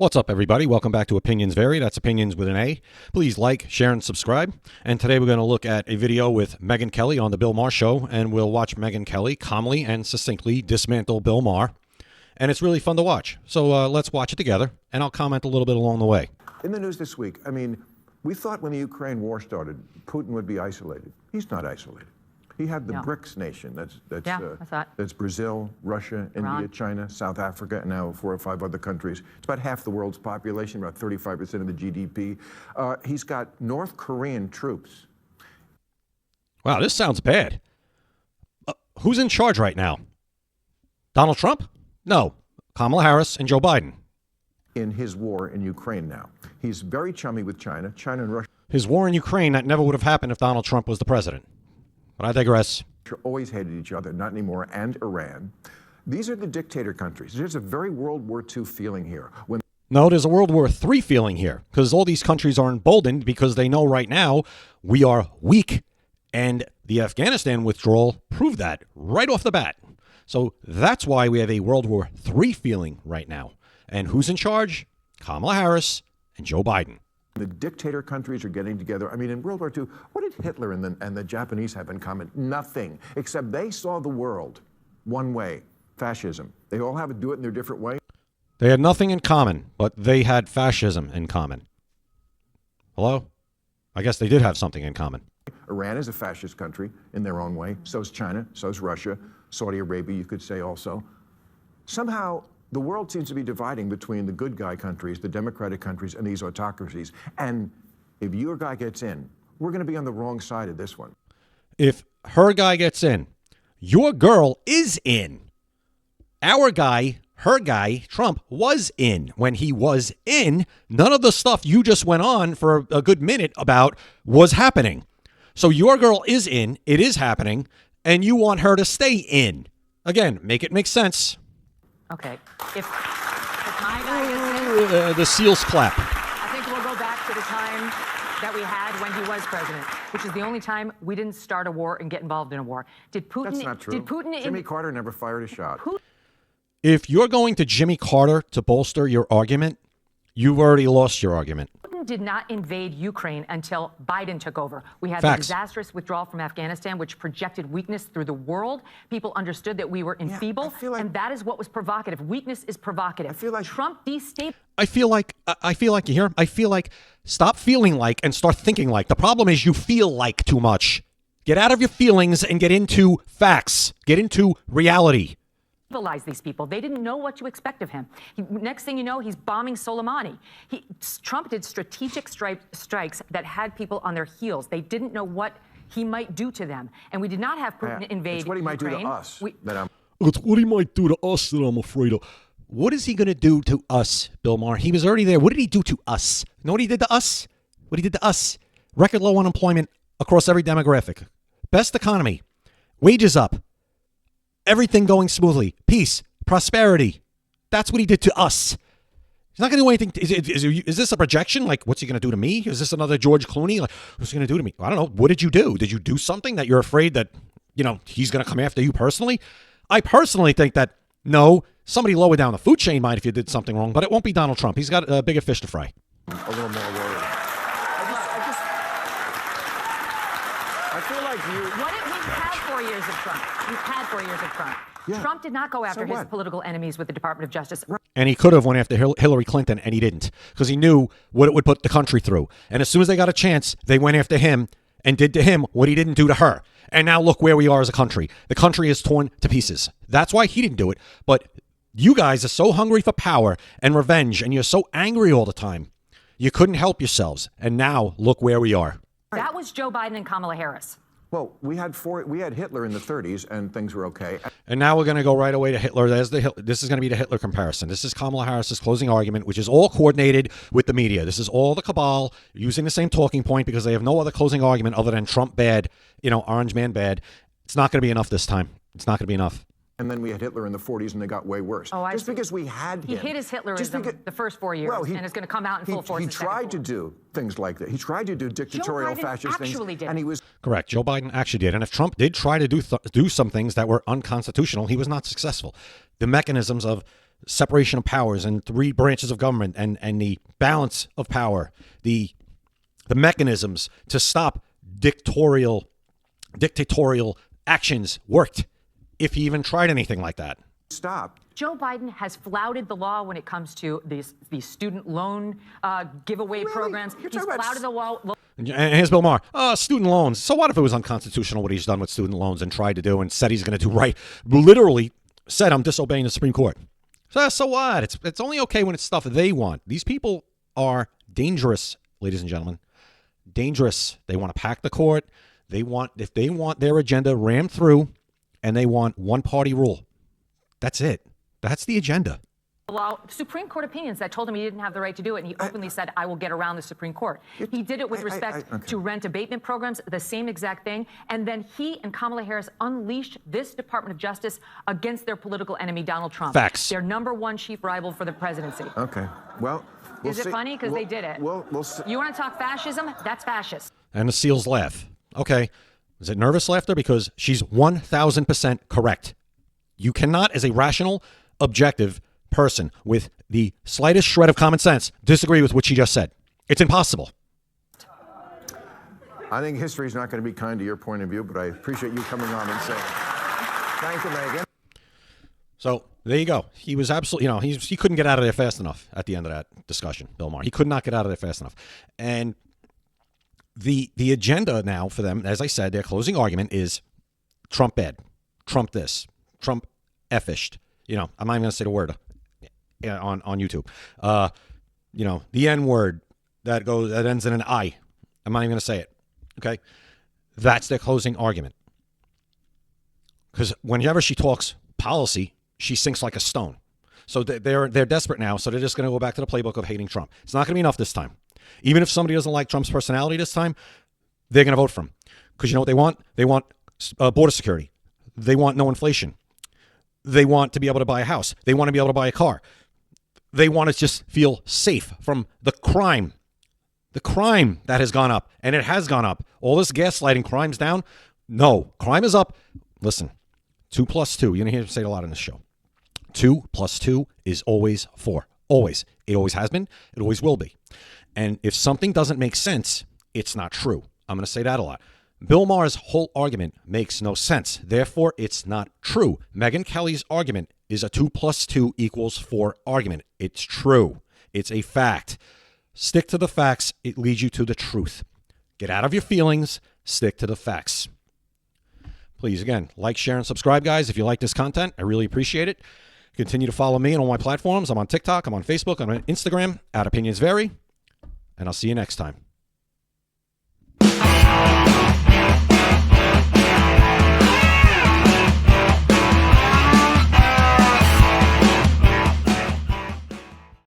What's up, everybody? Welcome back to Opinions Vary. That's Opinions with an A. Please like, share, and subscribe. And today we're going to look at a video with Megyn Kelly on the Bill Maher Show, and we'll watch Megyn Kelly calmly and succinctly dismantle Bill Maher. And it's really fun to watch. So let's watch it together, and I'll comment a little bit along the way. In the news this week, we thought when the Ukraine war started, Putin would be isolated. He's not isolated. He had the BRICS nation. That's Brazil, Russia, Iran, India, China, South Africa, and now 4 or 5 other countries. It's about half the world's population, about 35% of the GDP. He's got North Korean troops. Wow, this sounds bad. Who's in charge right now? Donald Trump? No, Kamala Harris and Joe Biden. In his war in Ukraine now. He's very chummy with China. China and Russia. His war in Ukraine, that never would have happened if Donald Trump was the president. But I digress. Always hated each other, not anymore, and Iran. These are the dictator countries. There's a very World War II feeling here. No, there's a World War III feeling here, because all these countries are emboldened because they know right now we are weak, and the Afghanistan withdrawal proved that right off the bat. So that's why we have a World War III feeling right now. And who's in charge? Kamala Harris and Joe Biden. The dictator countries are getting together. In World War II, what did Hitler and the Japanese have in common? Nothing, except they saw the world one way, fascism. They all have to do it in their different way. They had nothing in common, but they had fascism in common. Hello? I guess they did have something in common. Iran is a fascist country in their own way. So is China, so is Russia, Saudi Arabia, you could say also. Somehow, the world seems to be dividing between the good guy countries, the democratic countries, and these autocracies. And if your guy gets in, we're going to be on the wrong side of this one. If her guy gets in, your girl is in. Our guy, her guy, Trump, was in. When he was in, none of the stuff you just went on for a good minute about was happening. So your girl is in, it is happening, and you want her to stay in. Again, make it make sense. Okay. If my guy gets in, the seals clap. I think we'll go back to the time that we had when he was president, which is the only time we didn't start a war and get involved in a war. Did Putin? That's not true. Did Putin? Jimmy Carter never fired a shot. If you're going to Jimmy Carter to bolster your argument, you've already lost your argument. Putin did not invade Ukraine until Biden took over. We had Facts. the disastrous withdrawal from Afghanistan, which projected weakness through the world. People understood that we were enfeebled, and that is what was provocative. Weakness is provocative. I feel like Trump destabilized. I feel like you hear? I feel like stop feeling like and start thinking like. The problem is you feel like too much. Get out of your feelings and get into facts. Get into reality. These people. They didn't know what to expect of him. Next thing you know, he's bombing Soleimani. Trump did strategic strikes that had people on their heels. They didn't know what he might do to them. And we did not have Putin invade It's what he might do to Ukraine. us. It's what he might do to us that I'm afraid of. What is he going to do to us, Bill Maher? He was already there. What did he do to us? You know what he did to us? What he did to us? Record low unemployment across every demographic. Best economy. Wages up. Everything going smoothly. Peace. Prosperity. That's what he did to us. He's not going to do anything. Is this a projection? Like, what's he going to do to me? Is this another George Clooney? Like, what's he going to do to me? I don't know. What did you do? Did you do something that you're afraid that, he's going to come after you personally? I personally think that, no, somebody lower down the food chain might if you did something wrong, but it won't be Donald Trump. He's got bigger fish to fry. A little more worried. I feel like We've had 4 years of Trump. We've had 4 years of Trump. Yeah. Trump did not go after So his what? political enemies with the Department of Justice. And he could have went after Hillary Clinton, and he didn't, because he knew what it would put the country through. And as soon as they got a chance, they went after him and did to him what he didn't do to her. And now look where we are as a country. The country is torn to pieces. That's why he didn't do it. But you guys are so hungry for power and revenge, and you're so angry all the time. You couldn't help yourselves. And now look where we are. That was Joe Biden and Kamala Harris. Well, we had Hitler in the 30s, and things were okay. And now we're going to go right away to Hitler. This is going to be the Hitler comparison. This is Kamala Harris's closing argument, which is all coordinated with the media. This is all the cabal using the same talking point because they have no other closing argument other than Trump bad, Orange man bad. It's not going to be enough this time. It's not going to be enough. And then we had Hitler in the 40s, and they got way worse. Just because we had him. He hit his Hitlerism the first 4 years, and it's going to come out in full force. He tried to do things like that. He tried to do dictatorial fascist things. Did. And he was correct. Joe Biden actually did. And if Trump did try to do some things that were unconstitutional, he was not successful. The mechanisms of separation of powers and 3 branches of government and the balance of power, the mechanisms to stop dictatorial actions worked, if he even tried anything like that. Stop. Joe Biden has flouted the law when it comes to these student loan giveaway programs. You're He's talking about flouted the law. And here's Bill Maher. Student loans. So what if it was unconstitutional what he's done with student loans and tried to do and said he's going to do right? Literally said, I'm disobeying the Supreme Court. So what? It's only okay when it's stuff they want. These people are dangerous, ladies and gentlemen. Dangerous. They want to pack the court. If they want their agenda rammed through, and they want one-party rule. That's it. That's the agenda. Law, Supreme Court opinions that told him he didn't have the right to do it, and he openly said, I will get around the Supreme Court. He did it with respect to rent abatement programs, the same exact thing, and then he and Kamala Harris unleashed this Department of Justice against their political enemy, Donald Trump. Facts. Their #1 chief rival for the presidency. Okay. Well, we'll Is it see. funny? Because they did it. We'll see. You want to talk fascism? That's fascist. And the SEALs laugh. Okay. Is it nervous laughter? Because she's 1,000% correct. You cannot, as a rational, objective person with the slightest shred of common sense, disagree with what she just said. It's impossible. I think history is not going to be kind to your point of view, but I appreciate you coming on and saying. Thank you, Megyn. So there you go. He was absolutely, he couldn't get out of there fast enough at the end of that discussion, Bill Maher. He could not get out of there fast enough. And the agenda now for them, as I said, their closing argument is Trump bad, Trump this, Trump effished. I'm not even going to say the word on YouTube. The N word that ends in an I. I'm not even going to say it. Okay, that's their closing argument. Because whenever she talks policy, she sinks like a stone. So they're desperate now. So they're just going to go back to the playbook of hating Trump. It's not going to be enough this time. Even if somebody doesn't like Trump's personality this time, they're going to vote for him. Because you know what they want? They want border security. They want no inflation. They want to be able to buy a house. They want to be able to buy a car. They want to just feel safe from the crime that has gone up. And it has gone up. All this gaslighting, crime's down. No, crime is up. Listen, 2 + 2. You're going to hear me say it a lot in this show. 2 + 2 is always 4. Always. It always has been. It always will be. And if something doesn't make sense, it's not true. I'm going to say that a lot. Bill Maher's whole argument makes no sense. Therefore, it's not true. Megyn Kelly's argument is a 2 + 2 = 4 argument. It's true. It's a fact. Stick to the facts. It leads you to the truth. Get out of your feelings. Stick to the facts. Please, again, like, share, and subscribe, guys. If you like this content, I really appreciate it. Continue to follow me on all my platforms. I'm on TikTok. I'm on Facebook. I'm on Instagram. @OpinionsVary. And I'll see you next time.